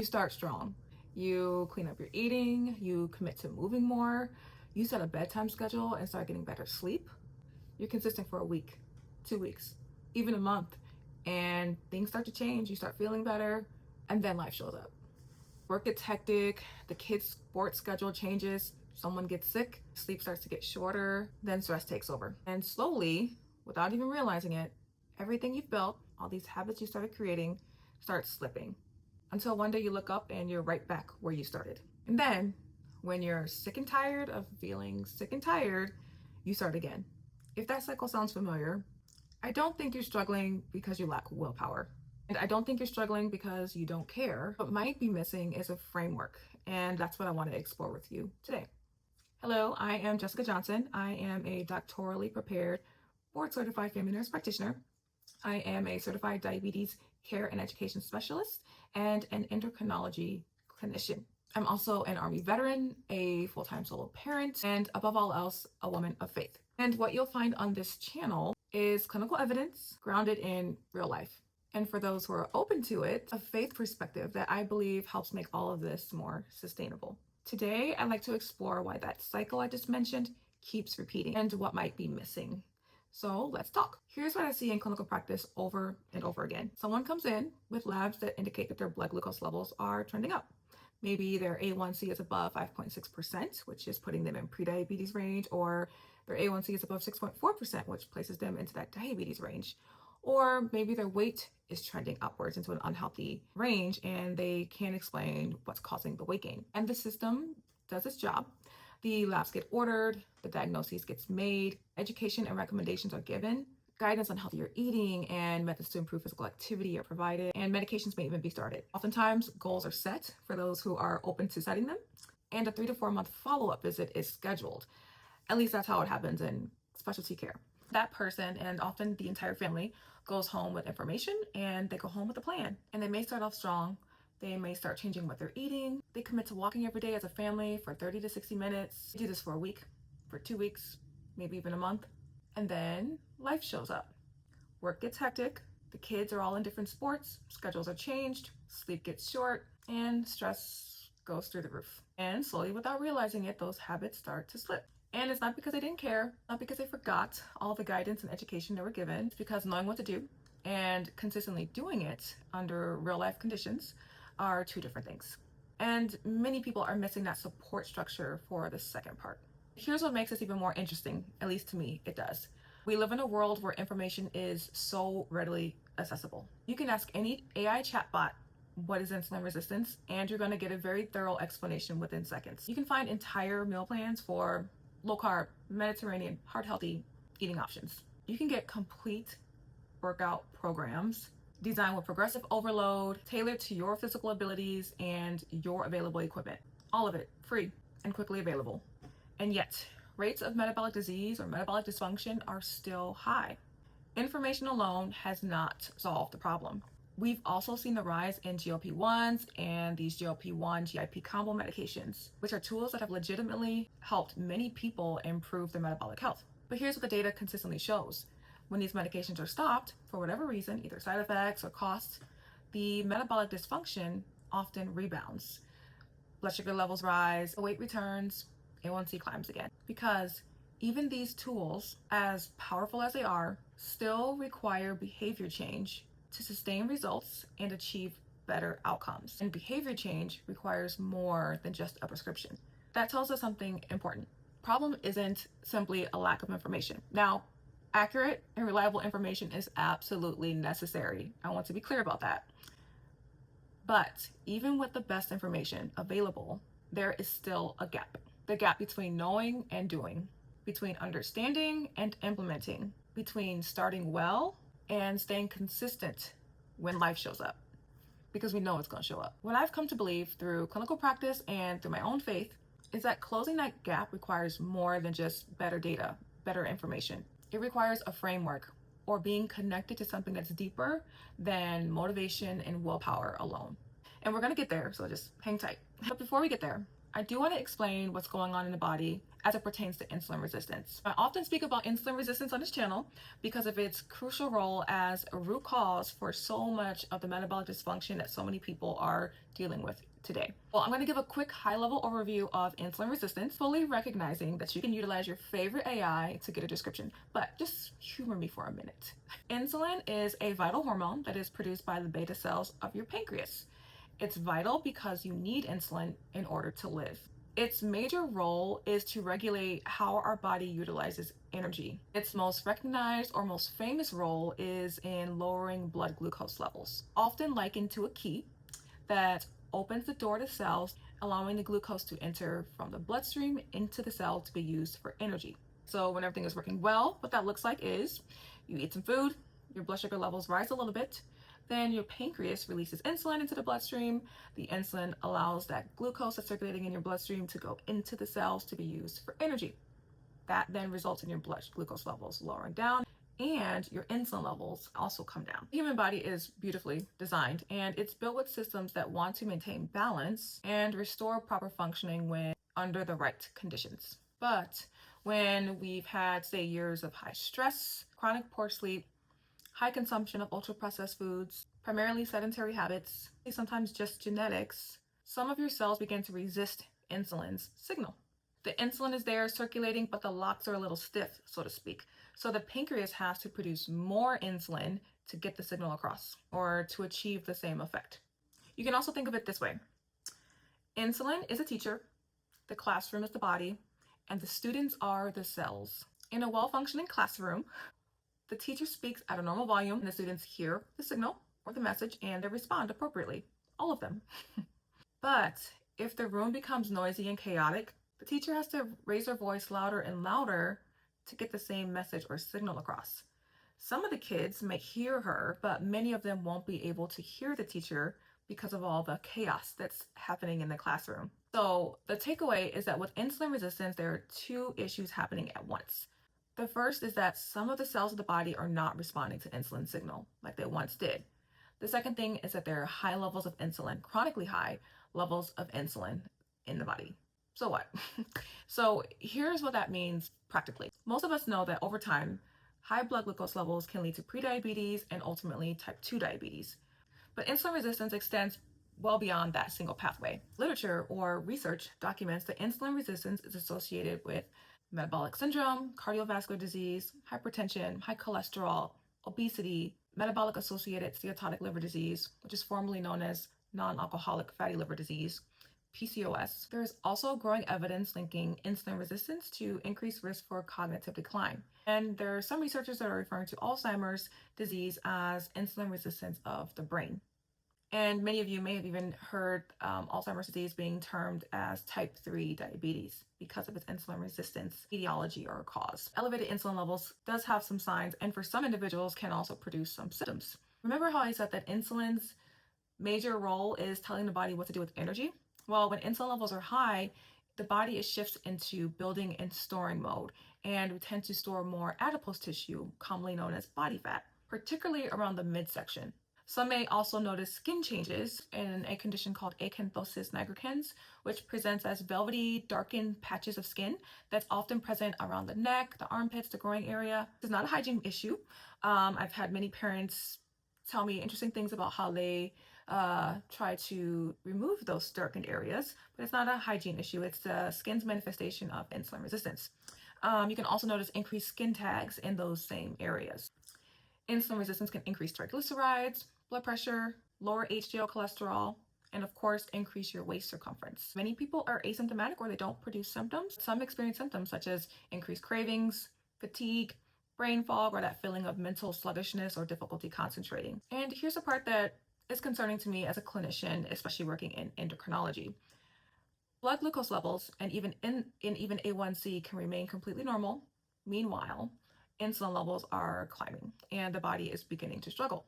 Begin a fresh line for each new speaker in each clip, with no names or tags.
You start strong. You clean up your eating, you commit to moving more, you set a bedtime schedule and start getting better sleep. You're consistent for a week, 2 weeks, even a month, and things start to change. You start feeling better, and then life shows up. Work gets hectic, the kids' sports schedule changes, someone gets sick, sleep starts to get shorter, then stress takes over. And slowly, without even realizing it, everything you've built, all these habits you started creating, starts slipping. Until one day you look up and you're right back where you started. And then, when you're sick and tired of feeling sick and tired, you start again. If that cycle sounds familiar, I don't think you're struggling because you lack willpower. And I don't think you're struggling because you don't care. What might be missing is a framework, and that's what I want to explore with you today. Hello, I am Jessica Johnson. I am a doctorally prepared, board-certified family nurse practitioner. I am a certified diabetes care and education specialist and an endocrinology clinician. I'm also an Army veteran, a full-time solo parent, and above all else, a woman of faith. And what you'll find on this channel is clinical evidence grounded in real life. And for those who are open to it, a faith perspective that I believe helps make all of this more sustainable. Today, I'd like to explore why that cycle I just mentioned keeps repeating and what might be missing. So let's talk. Here's what I see in clinical practice over and over again. Someone comes in with labs that indicate that their blood glucose levels are trending up. Maybe their A1C is above 5.6%, which is putting them in prediabetes range, or their A1C is above 6.4%, which places them into that diabetes range. Or maybe their weight is trending upwards into an unhealthy range and they can't explain what's causing the weight gain. And the system does its job. The labs get ordered, the diagnosis gets made, education and recommendations are given, guidance on healthier eating and methods to improve physical activity are provided, and medications may even be started. Oftentimes, goals are set for those who are open to setting them, and a 3 to 4 month follow-up visit is scheduled. At least that's how it happens in specialty care. That person, and often the entire family, goes home with information and they go home with a plan. And they may start off strong. They may start changing what they're eating. They commit to walking every day as a family for 30 to 60 minutes. They do this for a week, for 2 weeks, maybe even a month. And then life shows up. Work gets hectic. The kids are all in different sports. Schedules are changed. Sleep gets short and stress goes through the roof. And slowly, without realizing it, those habits start to slip. And it's not because they didn't care, not because they forgot all the guidance and education they were given. It's because knowing what to do and consistently doing it under real life conditions are two different things. And many people are missing that support structure for the second part. Here's what makes this even more interesting, at least to me, it does. We live in a world where information is so readily accessible. You can ask any AI chatbot what is insulin resistance, and you're going to get a very thorough explanation within seconds. You can find entire meal plans for low carb, Mediterranean, heart healthy eating options. You can get complete workout programs designed with progressive overload, tailored to your physical abilities and your available equipment. All of it free and quickly available. And yet, rates of metabolic disease or metabolic dysfunction are still high. Information alone has not solved the problem. We've also seen the rise in GLP-1s and these GLP-1 GIP combo medications, which are tools that have legitimately helped many people improve their metabolic health. But here's what the data consistently shows. When these medications are stopped, for whatever reason, either side effects or costs, the metabolic dysfunction often rebounds. Blood sugar levels rise, the weight returns, A1C climbs again. Because even these tools, as powerful as they are, still require behavior change to sustain results and achieve better outcomes. And behavior change requires more than just a prescription. That tells us something important. Problem isn't simply a lack of information. Now, accurate and reliable information is absolutely necessary. I want to be clear about that. But even with the best information available, there is still a gap. The gap between knowing and doing, between understanding and implementing, between starting well and staying consistent when life shows up, because we know it's going to show up. What I've come to believe through clinical practice and through my own faith is that closing that gap requires more than just better data, better information. It requires a framework or being connected to something that's deeper than motivation and willpower alone. And we're going to get there, so just hang tight. But before we get there, I do want to explain what's going on in the body as it pertains to insulin resistance. I often speak about insulin resistance on this channel because of its crucial role as a root cause for so much of the metabolic dysfunction that so many people are dealing with today. Well, I'm going to give a quick high-level overview of insulin resistance, fully recognizing that you can utilize your favorite AI to get a description, but just humor me for a minute. Insulin is a vital hormone that is produced by the beta cells of your pancreas. It's vital because you need insulin in order to live. Its major role is to regulate how our body utilizes energy. Its most recognized or most famous role is in lowering blood glucose levels, often likened to a key that opens the door to cells, allowing the glucose to enter from the bloodstream into the cell to be used for energy. So when everything is working well, what that looks like is you eat some food, your blood sugar levels rise a little bit, then your pancreas releases insulin into the bloodstream. The insulin allows that glucose that's circulating in your bloodstream to go into the cells to be used for energy. That then results in your blood glucose levels lowering down, and your insulin levels also come down. The human body is beautifully designed, and it's built with systems that want to maintain balance and restore proper functioning when under the right conditions. But when we've had, say, years of high stress, chronic poor sleep, high consumption of ultra-processed foods, primarily sedentary habits, sometimes just genetics, some of your cells begin to resist insulin's signal. The insulin is there circulating, but the locks are a little stiff, so to speak. So the pancreas has to produce more insulin to get the signal across or to achieve the same effect. You can also think of it this way. Insulin is a teacher, the classroom is the body, and the students are the cells. In a well-functioning classroom, the teacher speaks at a normal volume and the students hear the signal or the message and they respond appropriately, all of them. But if the room becomes noisy and chaotic, the teacher has to raise her voice louder and louder to get the same message or signal across. Some of the kids may hear her, but many of them won't be able to hear the teacher because of all the chaos that's happening in the classroom. So the takeaway is that with insulin resistance, there are two issues happening at once. The first is that some of the cells of the body are not responding to insulin signal like they once did. The second thing is that there are high levels of insulin, chronically high levels of insulin in the body. So what? So here's what that means practically. Most of us know that over time, high blood glucose levels can lead to prediabetes and ultimately type 2 diabetes. But insulin resistance extends well beyond that single pathway. Literature or research documents that insulin resistance is associated with metabolic syndrome, cardiovascular disease, hypertension, high cholesterol, obesity, metabolic associated steatotic liver disease, which is formerly known as non-alcoholic fatty liver disease, PCOS. There is also growing evidence linking insulin resistance to increased risk for cognitive decline. And there are some researchers that are referring to Alzheimer's disease as insulin resistance of the brain. And many of you may have even heard Alzheimer's disease being termed as type 3 diabetes because of its insulin resistance etiology or cause. Elevated insulin levels does have some signs, and for some individuals can also produce some symptoms. Remember how I said that insulin's major role is telling the body what to do with energy? Well, when insulin levels are high, the body shifts into building and storing mode, and we tend to store more adipose tissue, commonly known as body fat, particularly around the midsection. Some may also notice skin changes in a condition called acanthosis nigricans, which presents as velvety, darkened patches of skin that's often present around the neck, the armpits, the groin area. It's not a hygiene issue. I've had many parents tell me interesting things about how they try to remove those darkened areas, but it's not a hygiene issue. It's the skin's manifestation of insulin resistance. You can also notice increased skin tags in those same areas. Insulin resistance can increase triglycerides, blood pressure, lower HDL cholesterol, and of course, increase your waist circumference. Many people are asymptomatic or they don't produce symptoms. Some experience symptoms such as increased cravings, fatigue, brain fog, or that feeling of mental sluggishness or difficulty concentrating. And here's the part that is concerning to me as a clinician, especially working in endocrinology. Blood glucose levels and even A1C can remain completely normal. Meanwhile, insulin levels are climbing and the body is beginning to struggle.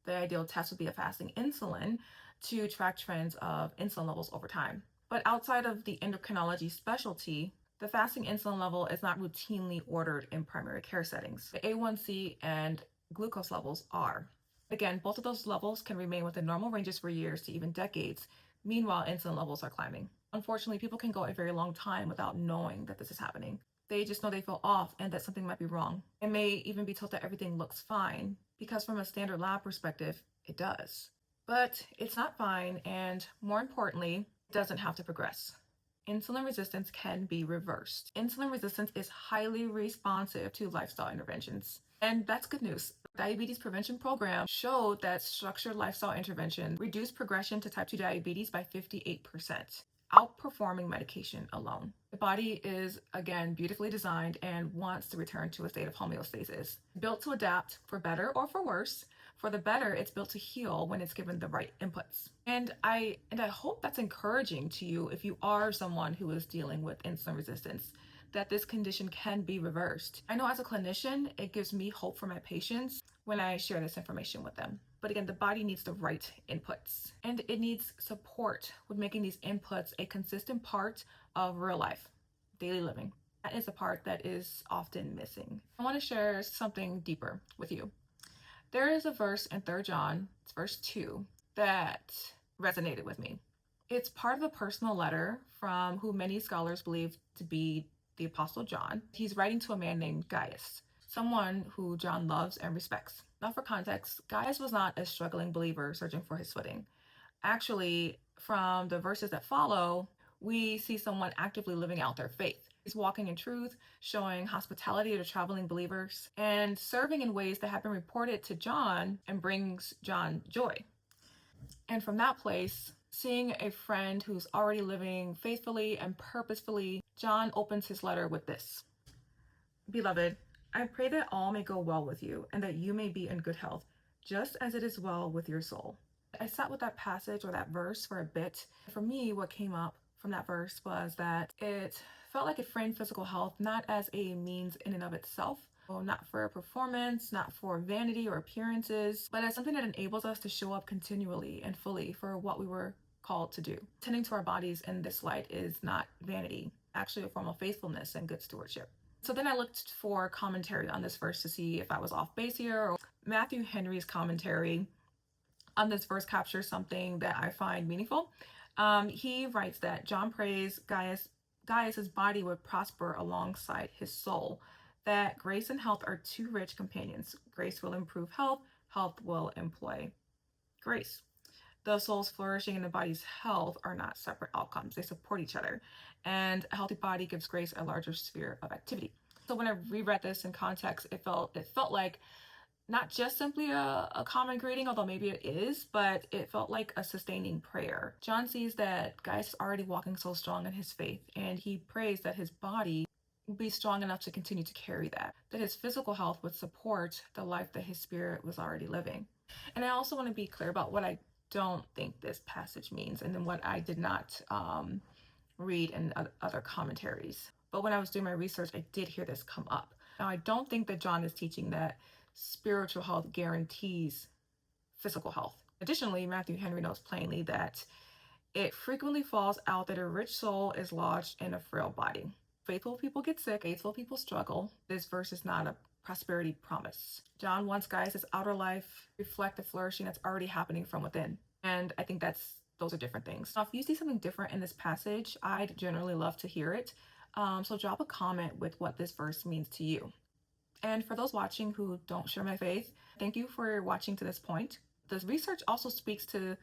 The ideal test would be a fasting insulin to track trends of insulin levels over time. But outside of the endocrinology specialty, the fasting insulin level is not routinely ordered in primary care settings. The A1C and glucose levels are. Again, both of those levels can remain within normal ranges for years to even decades. Meanwhile, insulin levels are climbing. Unfortunately, people can go a very long time without knowing that this is happening. They just know they feel off and that something might be wrong. It may even be told that everything looks fine because from a standard lab perspective, it does. But it's not fine, and more importantly, it doesn't have to progress. Insulin resistance can be reversed. Insulin resistance is highly responsive to lifestyle interventions. And that's good news. Diabetes prevention program showed that structured lifestyle intervention reduced progression to type 2 diabetes by 58%, outperforming medication alone. The body is, again, beautifully designed and wants to return to a state of homeostasis, built to adapt for better or for worse. For the better, it's built to heal when it's given the right inputs. And I hope that's encouraging to you if you are someone who is dealing with insulin resistance, that this condition can be reversed. I know as a clinician, it gives me hope for my patients when I share this information with them. But again, the body needs the right inputs, and it needs support with making these inputs a consistent part of real life, daily living. That is the part that is often missing. I want to share something deeper with you. There is a verse in 3 John, it's verse 2, that resonated with me. It's part of a personal letter from who many scholars believe to be the Apostle John. He's writing to a man named Gaius, someone who John loves and respects. Now, for context, Gaius was not a struggling believer searching for his footing. Actually, from the verses that follow, we see someone actively living out their faith. He's walking in truth, showing hospitality to traveling believers, and serving in ways that have been reported to John and brings John joy. And from that place, seeing a friend who's already living faithfully and purposefully, John opens his letter with this. Beloved, I pray that all may go well with you and that you may be in good health, just as it is well with your soul. I sat with that passage or that verse for a bit. For me, what came up from that verse was that it felt like it framed physical health not as a means in and of itself, not for performance, not for vanity or appearances, but as something that enables us to show up continually and fully for what we were called to do. Tending to our bodies in this light is not vanity, actually a form of faithfulness and good stewardship. So then I looked for commentary on this verse to see if I was off base here. Or Matthew Henry's commentary on this verse captures something that I find meaningful. He writes that John prays Gaius's body would prosper alongside his soul, that grace and health are two rich companions. Grace will improve health, health will employ grace. The soul's flourishing and the body's health are not separate outcomes. They support each other. And a healthy body gives grace a larger sphere of activity. So when I reread this in context, it felt like not just simply a common greeting, although maybe it is, but it felt like a sustaining prayer. John sees that Gaius is already walking so strong in his faith, and he prays that his body be strong enough to continue to carry that his physical health would support the life that his spirit was already living. And I also want to be clear about what I don't think this passage means, and then what I did not read in other commentaries. But when I was doing my research, I did hear this come up. Now, I don't think that John is teaching that spiritual health guarantees physical health. Additionally, Matthew Henry notes plainly that it frequently falls out that a rich soul is lodged in a frail body. Faithful people get sick, faithful people struggle. This verse is not a prosperity promise. John wants Gaius' outer life reflect the flourishing that's already happening from within. And I think those are different things. Now, if you see something different in this passage, I'd generally love to hear it. So drop a comment with what this verse means to you. And for those watching who don't share my faith, thank you for watching to this point. This research also speaks to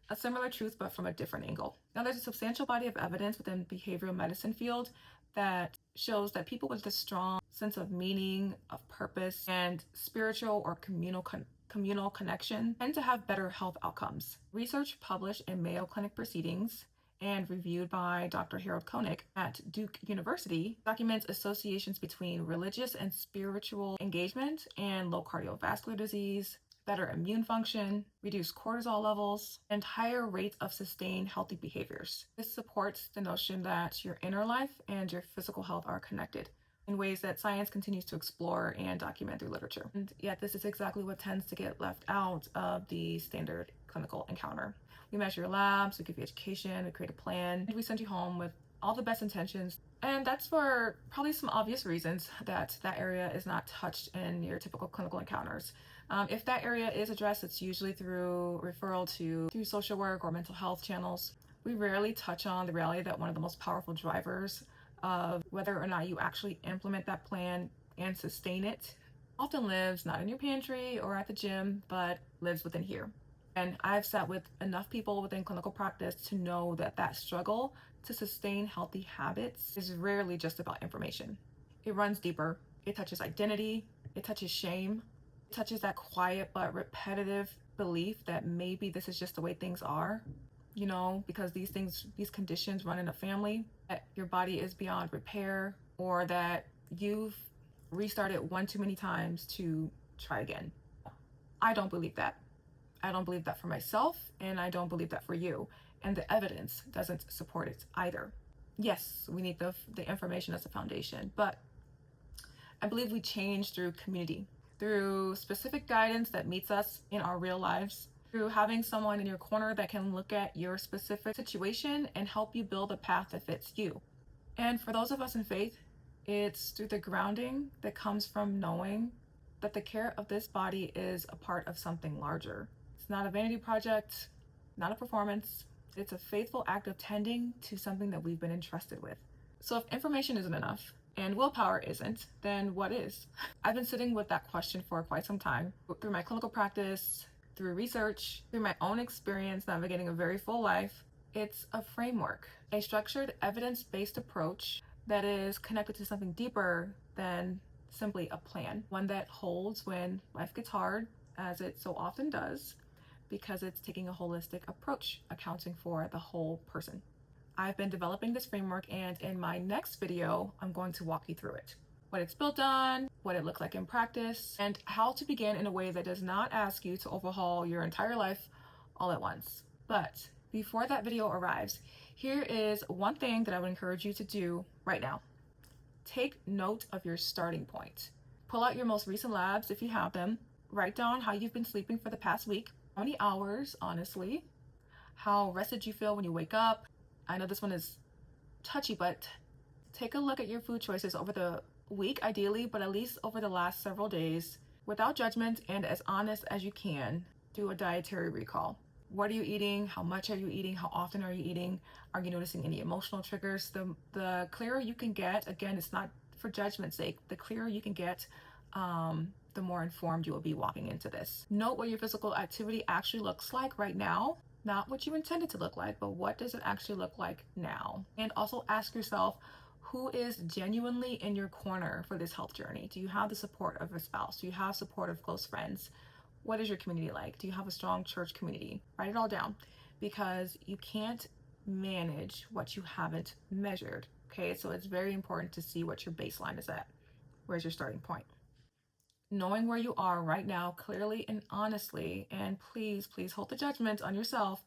a similar truth, but from a different angle. Now, there's a substantial body of evidence within the behavioral medicine field that shows that people with a strong sense of meaning, of purpose, and spiritual or communal connection tend to have better health outcomes. Research published in Mayo Clinic Proceedings and reviewed by Dr. Harold Koenig at Duke University documents associations between religious and spiritual engagement and low cardiovascular disease, better immune function, reduced cortisol levels, and higher rates of sustained healthy behaviors. This supports the notion that your inner life and your physical health are connected in ways that science continues to explore and document through literature. And yet this is exactly what tends to get left out of the standard clinical encounter. We measure your labs, we give you education, we create a plan, and we send you home with all the best intentions. And that's for probably some obvious reasons that area is not touched in your typical clinical encounters. If that area is addressed, it's usually through referral through social work or mental health channels. We rarely touch on the reality that one of the most powerful drivers of whether or not you actually implement that plan and sustain it often lives not in your pantry or at the gym, but lives within here. And I've sat with enough people within clinical practice to know that that struggle to sustain healthy habits is rarely just about information. It runs deeper. It touches identity. It touches shame. It touches that quiet but repetitive belief that maybe this is just the way things are, because these conditions run in a family, that your body is beyond repair, or that you've restarted one too many times to try again. I don't believe that. I don't believe that for myself, and I don't believe that for you. And the evidence doesn't support it either. Yes, we need the information as a foundation, but I believe we change through community, through specific guidance that meets us in our real lives, through having someone in your corner that can look at your specific situation and help you build a path that fits you. And for those of us in faith, it's through the grounding that comes from knowing that the care of this body is a part of something larger. It's not a vanity project, not a performance. It's a faithful act of tending to something that we've been entrusted with. So if information isn't enough and willpower isn't, then what is? I've been sitting with that question for quite some time through my clinical practice, through research, through my own experience navigating a very full life. It's a framework, a structured, evidence-based approach that is connected to something deeper than simply a plan, one that holds when life gets hard, as it so often does, because it's taking a holistic approach, accounting for the whole person. I've been developing this framework, and in my next video, I'm going to walk you through it. What it's built on, what it looks like in practice, and how to begin in a way that does not ask you to overhaul your entire life all at once. But before that video arrives, here is one thing that I would encourage you to do right now. Take note of your starting point. Pull out your most recent labs if you have them. Write down how you've been sleeping for the past week. How many hours, honestly? How rested you feel when you wake up? I know this one is touchy, but take a look at your food choices over the week, ideally, but at least over the last several days, without judgment and as honest as you can. Do a dietary recall. What are you eating? How much are you eating? How often are you eating? Are you noticing any emotional triggers? The clearer you can get, again, it's not for judgment's sake, the clearer you can get, the more informed you will be walking into this. Note what your physical activity actually looks like right now. Not what you intended to look like, but what does it actually look like now? And also ask yourself, who is genuinely in your corner for this health journey? Do you have the support of a spouse? Do you have support of close friends? What is your community like? Do you have a strong church community? Write it all down, because you can't manage what you haven't measured. Okay, so it's very important to see what your baseline is at. Where's your starting point? Knowing where you are right now clearly and honestly, and please hold the judgment on yourself,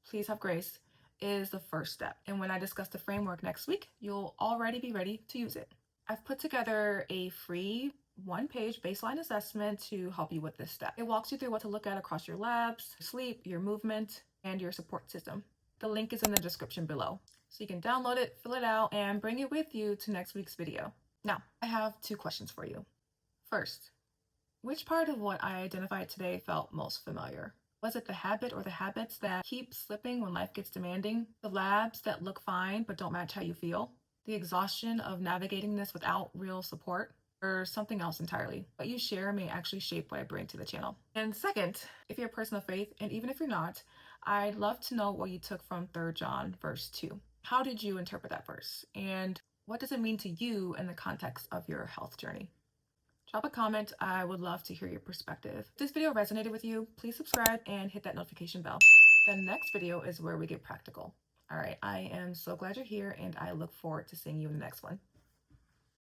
please have grace, is the first step. And when I discuss the framework next week, you'll already be ready to use it. I've put together a free one-page baseline assessment to help you with this step. It walks you through what to look at across your labs, sleep, your movement, and your support system. The link is in the description below. So you can download it, fill it out, and bring it with you to next week's video. Now, I have 2 questions for you. First, which part of what I identified today felt most familiar? Was it the habit or the habits that keep slipping when life gets demanding? The labs that look fine but don't match how you feel? The exhaustion of navigating this without real support? Or something else entirely? What you share may actually shape what I bring to the channel. And second, if you're a person of faith, and even if you're not, I'd love to know what you took from 3 John verse 2. How did you interpret that verse? And what does it mean to you in the context of your health journey? Drop a comment. I would love to hear your perspective. If this video resonated with you, please subscribe and hit that notification bell. The next video is where we get practical. All right, I am so glad you're here, and I look forward to seeing you in the next one.